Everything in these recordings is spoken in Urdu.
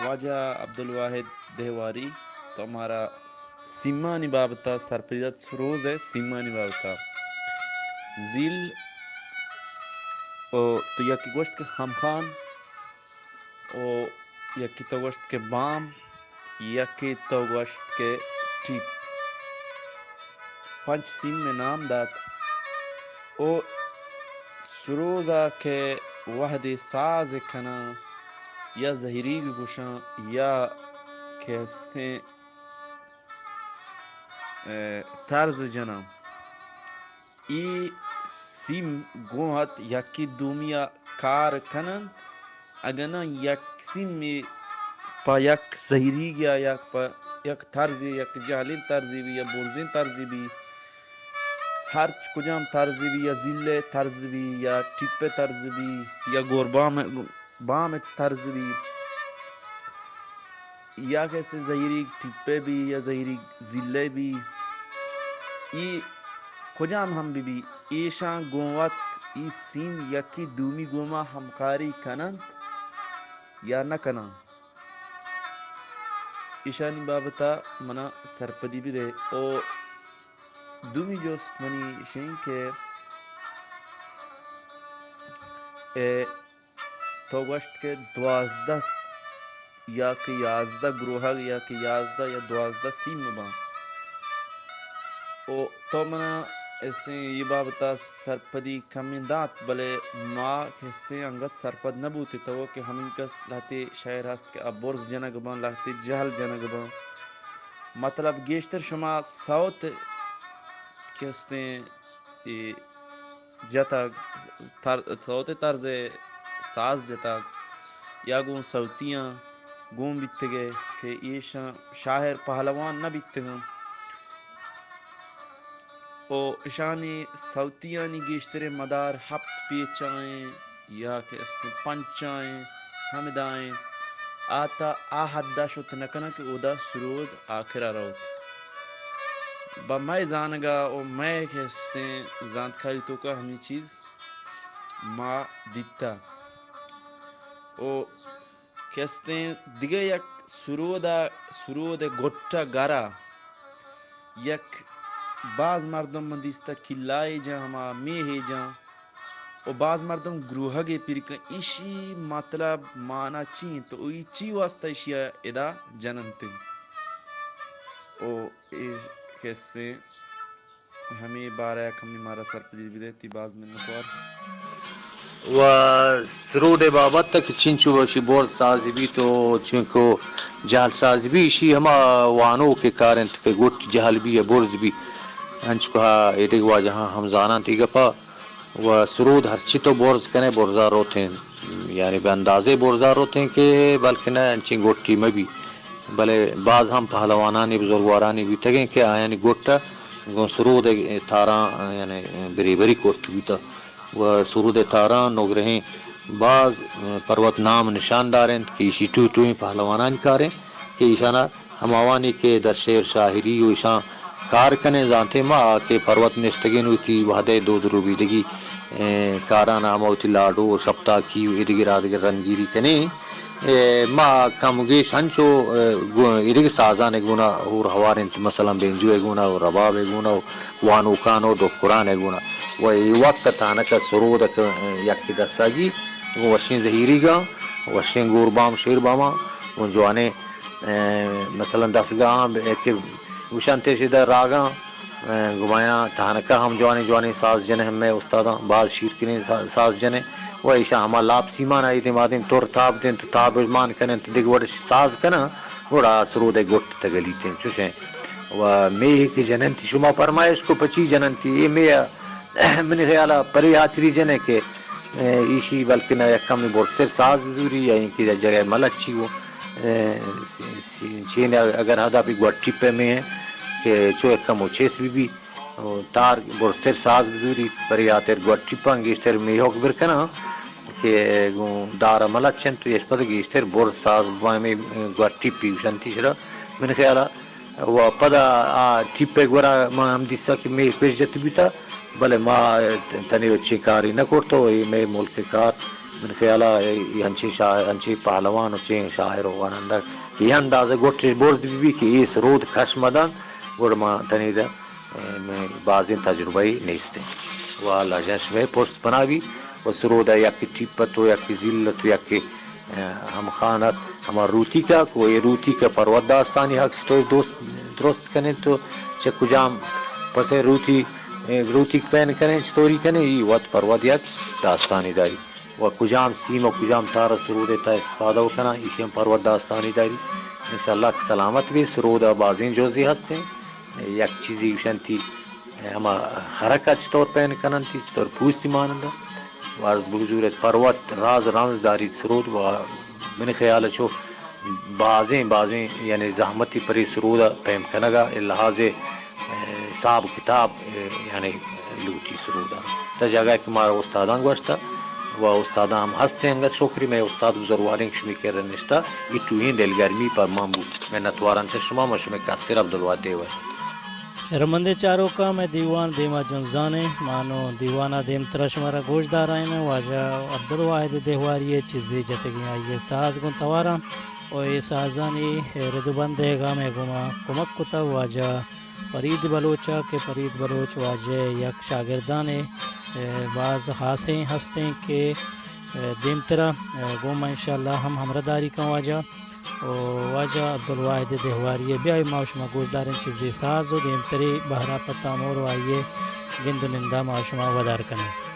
خواجہ عبدالواحد دیواری تو ہمارا سیما نبابتا سرپریت سروز ہے سیما نبابتا زیل تو یکی گوشت کے خمخان او یکی تو گوشت کے بام یکی تو گوشت کے ٹیپ پنچ سیم میں نام دات او سروزا کے وحد ساز کنا یا زہری گوشاں یا کہستے طرز جنا ای سیم گوہت یکی دومیا کار کنن اگنا یک سیم میں پا یک زہری گیا یک پا یک طرزی یک جہلین طرزی بھی یا بولزین طرزی بھی ہر کجام طرزی بھی یا زلے طرز بھی یا ٹپ طرز بھی یا بام طرز بھی یا کیسے زہری ٹپے بھی یا زہری زلے بھی ای کجام ہم بھی ایشان گوات ای سین یکی دومی گوما ہمکاری کنند یا نہ کنند ایشانی بابتا منا سرپدی بھی دے او دومی جوست منی شین کے تو گوشت کے 12 یا کہ 11 گروہ یا کہ 11 یا 12 سیم مبان او تو منا ایسے یہ بابتا سرپدی کمیندات بلے ماں کہستے انگت سرپد نبوتی تو کہ ہمیں کس لاتے شاعر ہست کہ اب برز جنگ بان لاتے جہل جنگ بان مطلب گیشتر شما سوت کہستے جتا سوت طرز ساز جتا یا گون سوتیاں گون بیتے گئے کہ یہ شاعر پہلوان نہ بیتے گا او اشانی سوتیانی گیشتر مدار ہفت پیچائیں یا کہ اس کے پنچائیں حمدائیں آتا آہدہ شت نکنا کہ اودا سرود آخرہ روت با میں زانگا او میں کہستے زانت کھائی تو کا ہمیں چیز ما دیتا او کہستے دیگه یک سرود گٹا گرا یک بعض مردم مندیستا کلائے جا ہما میہ جا او بعض مردم گروہ گے پھر کہ ایشی مطلب مانا چین تو ای چی واسطہ ایشیا ادا جننتے او کیسے ہمیں بارہ کمی مارا سرپدی بھی دیتی بعض میں نکوار و سرود بابت تک چنچو وشی بورد سازی بھی تو چنکو جہل سازی بھی شی ہما وانو کے کارنت پہ گوٹ جہل بھی یا بورد بھی انچ کہا ایڈگ واجہاں ہم زانان تی گپا و سرود ہر چی تو بورز کنے بورزار ہوتے ہیں یعنی بے اندازے بورزار ہوتے ہیں کہ بلکہ نہ انچی گوٹی میں بھی بلے بعض ہم پہلوانانی بزرگوارانی بھی تگیں کہ آیانی گوٹا سرود تاران یعنی بری بری کوٹ بھی تا و سرود تاران نگرہیں بعض پروت نام نشاندار ہیں کہ اسی ٹوئی پہلوانان کاریں کہ ایشانا ہماوانی کے در شعر شاہری و ایشان کار کنے زانتے ماں کہ پروت نشتگین ہوتی وحدے دو دروبی دگی کارانا موتی لاڈو شپتا کی ادگی رادگر رنگیری کنے ماں کمگیش ہنچو ادگی سازان گونا اور ہوارنت مثلا بینجو گونا اور رباب گونا وانو کانو دو قرآن گونا و وقت تانکا سرود یکی دستا جی وشین زہیری گا وشین گوربام شیر باما جوانے مثلا دسگاہ ایک وشانتے سیدھا راگاں گمایا تہانکا ہم جوانی ساز جنے ہمیں استاداں بعض شیر کنے ساز جنے و ایشا ہما لاپ سیمان آئی تھی مادین تور تاب دین تو تاب ازمان کنن تو دیکھ وڑا ساز کنا وڑا سرود گوٹ تگلی تین چوشیں و میہ کی جنن تھی شما فرمائش کو پچی جنن تھی یہ میہ من خیالا پری آچری جنے کے ایشی بلکہ نہ یکم بورسر ساز ضروری ہے کہ جگہ مل اچھی ہو چین اگر ہدا بھی گوٹی پہ میں ہے کہ چو یکم ہو چیس بھی تار بورسر ساز ضروری پری آتر گوٹی پہ گیشتر میں ہوک برکنا کہ دار مل اچھن تو یہ پتہ گیشتر بور ساز میں گوٹی پی شنتی شرا من خیالا وہ پدا ٹیپے گورا ما ہم دیسا کہ میں پیش جت بھی تھا بلے ما تنی وچی کاری نہ کرتو یہ میں ملک کار من خیالا انچی پهلوان و چین شاعر و واننده که یه اندازه گوٹش برز بی که ایس رود کشمدن گوڑ ما تنیده بعض این تجربه نیسته و الله جنشوه پرست بناوی و سروده یکی ٹیپت و یکی زیلت و یکی هم خانت همه روتی که و یه روتی که پرود داستانی حق ستوی درست کنه تو چه کجام پس روتی پین کنه چطوری کنه ای وقت پرود یک داستانی داری و کجام سیم و کجام تار سروده تا استفاده و کنه ایشی هم پرود داستانی داری انشاءالله که سلامت بھی سروده بازین جوزی هستن یک چیزی شنتی همه حرکت چطور پین کنن تی چطور پوستی ماننده و از بگذورت پروت راز رمز دارید سرود و من خیال چو بعضین یعنی زحمتی پری سرود پیم کنگا لحاظ حساب کتاب یعنی لوٹی سرودا تا جگہ کہ مارا استادان گوشتا و استادان هم هستے انگت شکری میں استاد بزرگوارین شمی کرن نشتا ای توین دلگرمی پر من بود میں نتوارن چشما مشمی کسیر عبدالواد دیوه رمندے چاروں کا میں دیوان دیما جنزانے مانو دیوانہ دیم ترش مارا گوش دار آئین واجہ عبدالواحد دیواری چیزی جتگی آئیے ساز گن توارا و یہ سازانی ردو بندے گا میں گما کمک کتا واجہ فرید بلوچا کے فرید بلوچ واجہ یک شاگردان بعض خاصیں ہستیں کہ دیم ترہ گوما انشاءاللہ ہم ہمرداری کا واجہ واجہ عبدالواحد دیواری بیائی معاشمہ گوزدارن چیزی ساز و دیم تری بہرا پتا مور وائیے گند نندہ معاشمہ ودار کنے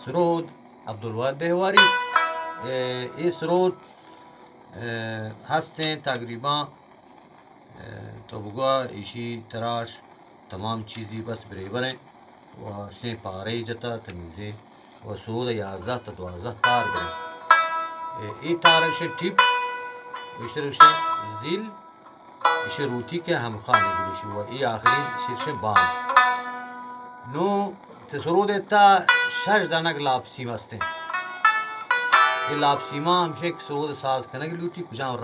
سرود عبدالواحد دهواری. این سرود هستیں تقریبا تو بگویا ایشی تراش تمام چیزی بس برابر ہیں و سے پارے جتا تمیزے و سرود 11 تا 12 تار بریں. ای تارش ٹیپ ایشرش زیل ایش روتی کے ہم خانی بلیشی و ای آخری شرش بان نو تسرود تا 6 دانک لاپسی مستیں. یہ لاپسیما ہمشہ سرود ساز کنگ لوٹی کجان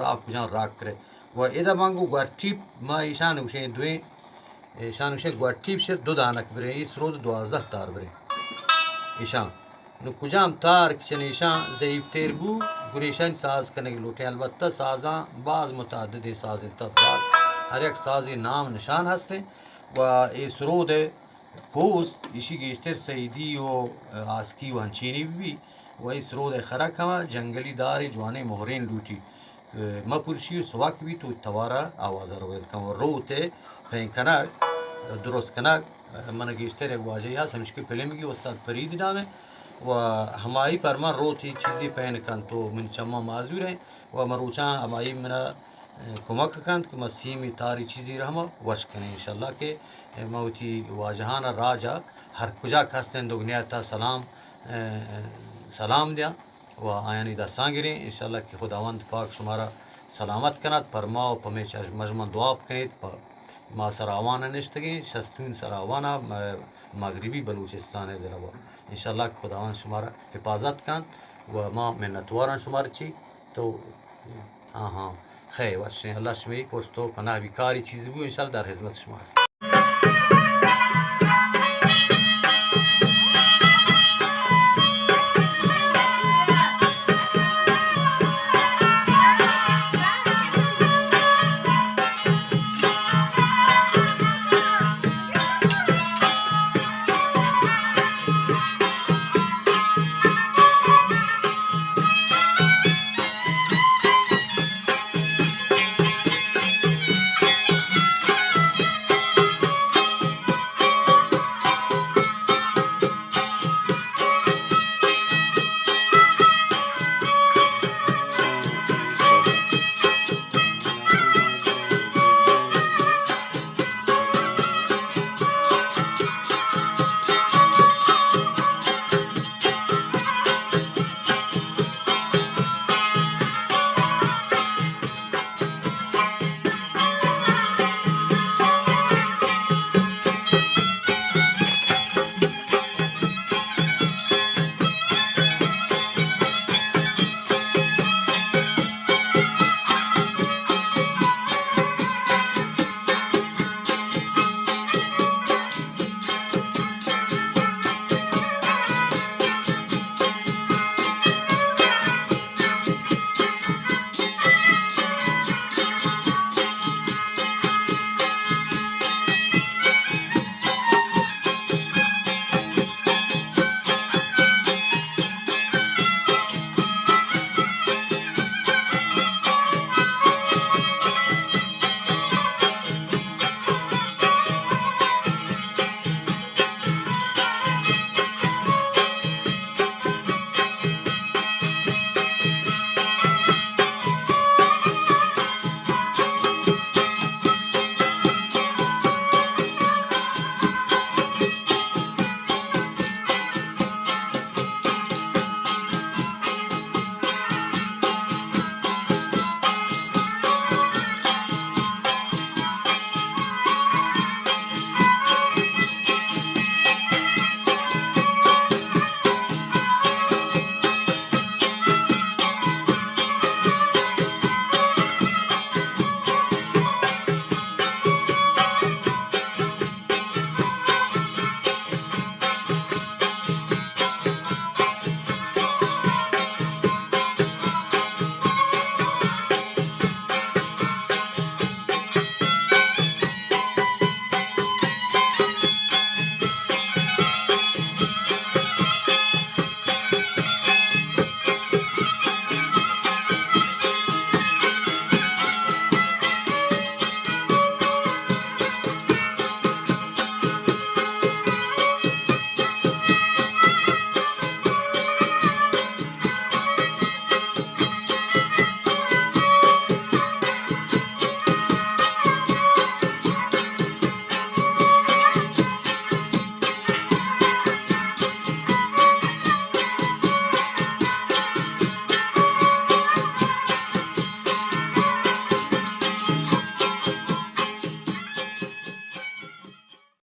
راک کرے و ایدا مانگو گوٹیپ ما ایشان اوشیں دویں ایشان اوشیں گوٹیپ شر 2 دانک برے. ای سرود 12 تار برے ایشان نو کجام تار کچن ایشان ضعیب تیر بو گریشان ساز کنگ لوٹے. البتہ سازاں بعض متعدد ساز انتظار ہر ایک سازی نام نشان ہستے و ای سرود کوز ایشی گیشتر سعیدی و آسکی و ہنچینی بھی و ای سرود خرک ہما جنگلی دار جوانے مہرین لوٹی مپرشی و سواک بھی تو توارا آواز رویل کن و رو تے پین کناک درست کناک من گیشتر ایک واجہی ہاں سمجھ کے فلم کی استاد فرید نام ہے و ہمائی پر من رو تھی چیزی پین کن تو من چمہ معذور ہیں و مروچاں ہمائی منا کمک کند کہ مسیمی تاری چیزی رحمہ وش کنے انشاءاللہ کہ موتی واجہانا راجہ ہر کجا کھستیں دگنیا تا سلام دیا و آیانی دستان گریں انشاءاللہ کہ خداوند پاک شمارا سلامت کند پر ما و پمیچ مجمع دعا کنید ما سراوانا نشتگیں شستون سراوانا مغربی بلوچستان ضربا انشاءاللہ کہ خداوند شمارا حفاظت کند و ما منتواران شمار چی تو ہاں خیر وشیں اللہ شمی پوشتو پناہ بیکاری چیزی بھی انشاءاللہ در خدمت شما است.